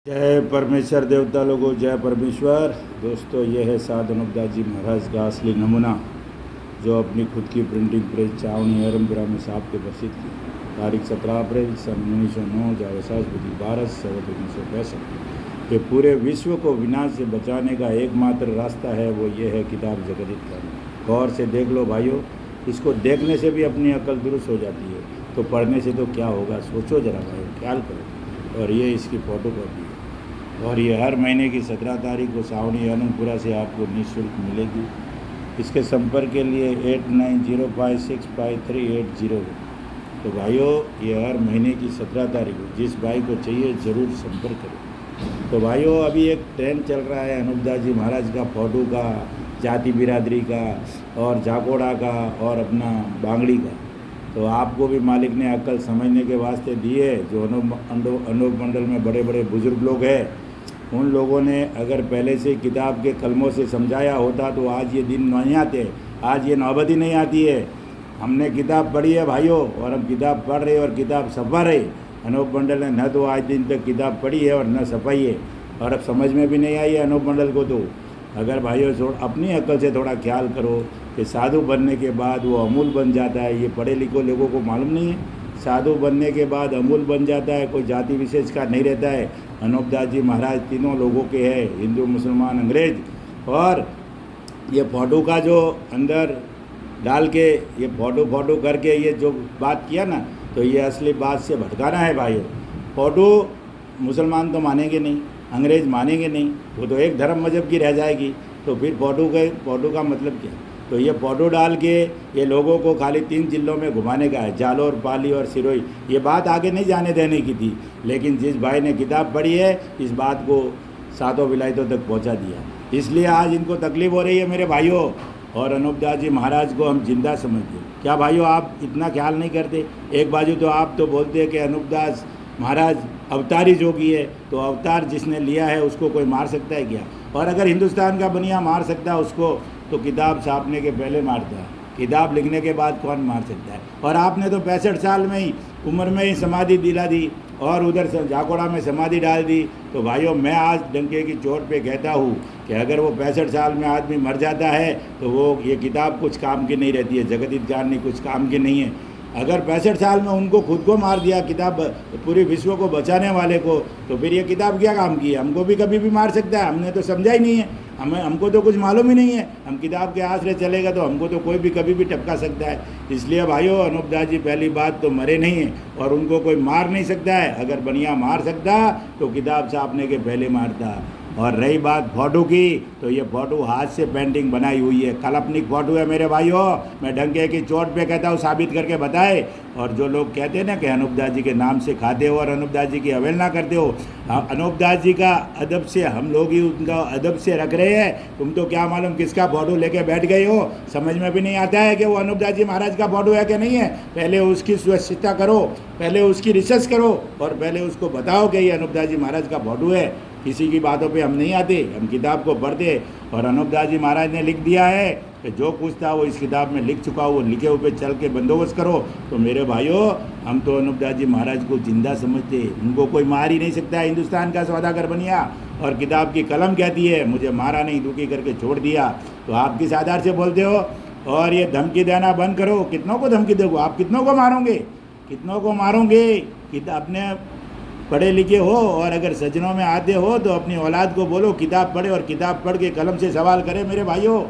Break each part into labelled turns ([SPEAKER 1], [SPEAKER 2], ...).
[SPEAKER 1] जय परमेश्वर देवता लोगों, जय परमेश्वर। दोस्तों, ये है साध अनुपदास जी महाराज का असली नमूना जो अपनी खुद की प्रिंटिंग प्रेस चावनी अरमपुरा में साहब के प्रसिद्ध की। तारीख 17 अप्रैल सन 1909, जावसाज बुद्धि 12/7/1965। ये पूरे विश्व को विनाश से बचाने का एकमात्र रास्ता है, वो ये है किताब जगदित करना। गौर से देख लो भाइयों, इसको देखने से भी अपनी अकल दुरुस्त हो जाती है, तो पढ़ने से तो क्या होगा, सोचो जरा भाई, ख्याल करो। और ये इसकी फ़ोटो कॉपी है और ये हर महीने की 17 तारीख को सावनी आनंदपुरा से आपको निःशुल्क मिलेगी। इसके संपर्क के लिए 8905653880। तो भाइयों, ये हर महीने की 17 तारीख को जिस भाई को चाहिए ज़रूर संपर्क करें। तो भाइयों, अभी एक ट्रेंड चल रहा है अनुपदास जी महाराज का फोटो का, जाति बिरादरी का और जाकोड़ा का और अपना बांगड़ी का। तो आपको भी मालिक ने अक्ल समझने के वास्ते दी है। जो अनूप मंडल में बड़े बड़े बुजुर्ग लोग हैं, उन लोगों ने अगर पहले से किताब के कलमों से समझाया होता तो आज ये दिन नहीं आते, आज ये नौबत ही नहीं आती है। हमने किताब पढ़ी है भाइयों, और हम किताब पढ़ रहे और किताब छपा रहे। अनूप मंडल ने न तो आज दिन तक किताब पढ़ी है और न छपाई है, और अब समझ में भी नहीं आई है अनूप मंडल को। तो अगर भाइयों अपनी अक्ल से थोड़ा ख्याल करो कि साधु बनने के बाद वो अमूल बन जाता है। ये पढ़े लिखे लोगों को मालूम नहीं है, साधु बनने के बाद अमूल बन जाता है, कोई जाति विशेष का नहीं रहता है। अनुपदास जी महाराज तीनों लोगों के हैं, हिंदू, मुसलमान, अंग्रेज। और ये फोटो का जो अंदर डाल के ये फोटो करके ये जो बात किया ना, तो ये असली बात से भटकाना है भाइयों। फोटो मुसलमान तो मानेंगे नहीं, अंग्रेज मानेंगे नहीं, वो तो एक धर्म मजहब की रह जाएगी। तो फिर फोटो का मतलब क्या? तो ये फोटो डाल के ये लोगों को खाली 3 जिलों में घुमाने का है, जालोर, पाली और सिरोही। ये बात आगे नहीं जाने देने की थी, लेकिन जिस भाई ने किताब पढ़ी है इस बात को सातों विलायतों तक पहुंचा दिया। इसलिए आज इनको तकलीफ़ हो रही है मेरे भाइयों। और अनुपदास जी महाराज को हम जिंदा समझते। क्या भाइयों, आप इतना ख्याल नहीं करते? एक बाजू तो आप तो बोलते हैं कि अनुपदास महाराज अवतारी जोगी है, तो अवतार जिसने लिया है उसको कोई मार सकता है क्या? और अगर हिंदुस्तान का बनिया मार सकता है उसको, तो किताब छापने के पहले मारता है, किताब लिखने के बाद कौन मार सकता है? और आपने तो 65 साल में ही उम्र में ही समाधि दिला दी और उधर से जाकोड़ा में समाधि डाल दी। तो भाइयों, मैं आज डंके की चोट पे कहता हूँ कि अगर वो 65 साल में आदमी मर जाता है तो वो ये किताब कुछ काम की नहीं रहती है, जगदित जाननी कुछ काम की नहीं है। अगर 65 साल में उनको खुद को मार दिया किताब, पूरे विश्व को बचाने वाले को, तो फिर ये किताब क्या काम की है? हमको भी कभी भी मार सकता है, हमने तो समझा ही नहीं है, हमको तो कुछ मालूम ही नहीं है। हम किताब के आश्रय चलेगा तो हमको तो कोई भी कभी भी टपका सकता है। इसलिए भाइयों, अनुपदास जी पहली बात तो मरे नहीं हैं और उनको कोई मार नहीं सकता है। अगर बनिया मार सकता तो किताब छापने के पहले मारता। और रही बात फोटो की, तो ये फ़ोटो हाथ से पेंटिंग बनाई हुई है, काल्पनिक फ़ोटो है मेरे भाइयों। मैं डंके की चोट पे कहता हूँ, साबित करके बताए। और जो लोग कहते हैं ना कि अनुपदास जी के नाम से खाते हो और अनुपदास जी की अवहेलना करते हो, अनुपदास जी का अदब से हम लोग ही उनका अदब से रख रहे हैं। तुम तो क्या मालूम किसका फ़ोटो लेके बैठ गए हो, समझ में भी नहीं आता है कि वो अनुपदास जी महाराज का फ़ोटो है कि नहीं है। पहले उसकी स्वच्छता करो, पहले उसकी रिसर्च करो और पहले उसको बताओ कि ये अनुपदास जी महाराज का फ़ोटो है। किसी की बातों पे हम नहीं आते, हम किताब को पढ़ते। और अनुपदास जी महाराज ने लिख दिया है कि जो कुछ था वो इस किताब में लिख चुका, वो लिखे हुए चल के बंदोबस्त करो। तो मेरे भाइयों, हम तो अनुपदास जी महाराज को जिंदा समझते, उनको कोई मार ही नहीं सकता है। हिंदुस्तान का सौदागर बनिया और किताब की कलम कहती है मुझे मारा नहीं, दुखी करके छोड़ दिया। तो आप किस आधार से बोलते हो? और ये धमकी देना बंद करो। कितनों को धमकी दोगे आप? कितनों को मारोगे? कितनों को मारोगे? अपने पढ़े लिखे हो और अगर सजनों में आते हो तो अपनी औलाद को बोलो किताब पढ़े और किताब पढ़ के कलम से सवाल करे। मेरे भाइयों,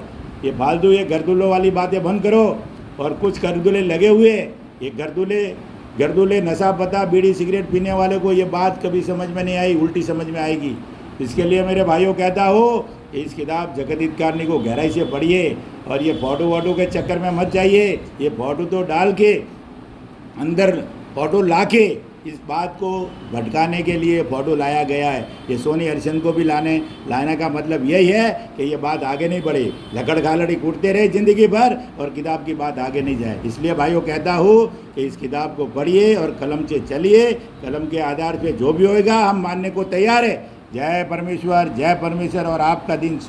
[SPEAKER 1] ये फालतू ये गर्दुल्लों वाली बातें बंद करो। और कुछ गर्दुले लगे हुए, ये गर्दुले नशा पता बीड़ी सिगरेट पीने वाले को ये बात कभी समझ में नहीं आई, उल्टी समझ में आएगी। इसके लिए मेरे भाइयों कहता हो, इस किताब जगदित कारणी को गहराई से पढ़िए और ये फोटो के चक्कर में मत जाइए। ये फोटो तो डाल के अंदर फोटो ला के इस बात को भटकाने के लिए फ़ोटो लाया गया है। ये सोनी हरिचंद को भी लाने का मतलब यही है कि ये बात आगे नहीं बढ़े, लकड़ घालड़ी कूटते रहे ज़िंदगी भर और किताब की बात आगे नहीं जाए। इसलिए भाइयों कहता हूँ कि इस किताब को पढ़िए और कलम से चलिए। कलम के आधार पे जो भी होएगा हम मानने को तैयार है। जय परमेश्वर, जय परमेश्वर। और आपका दिन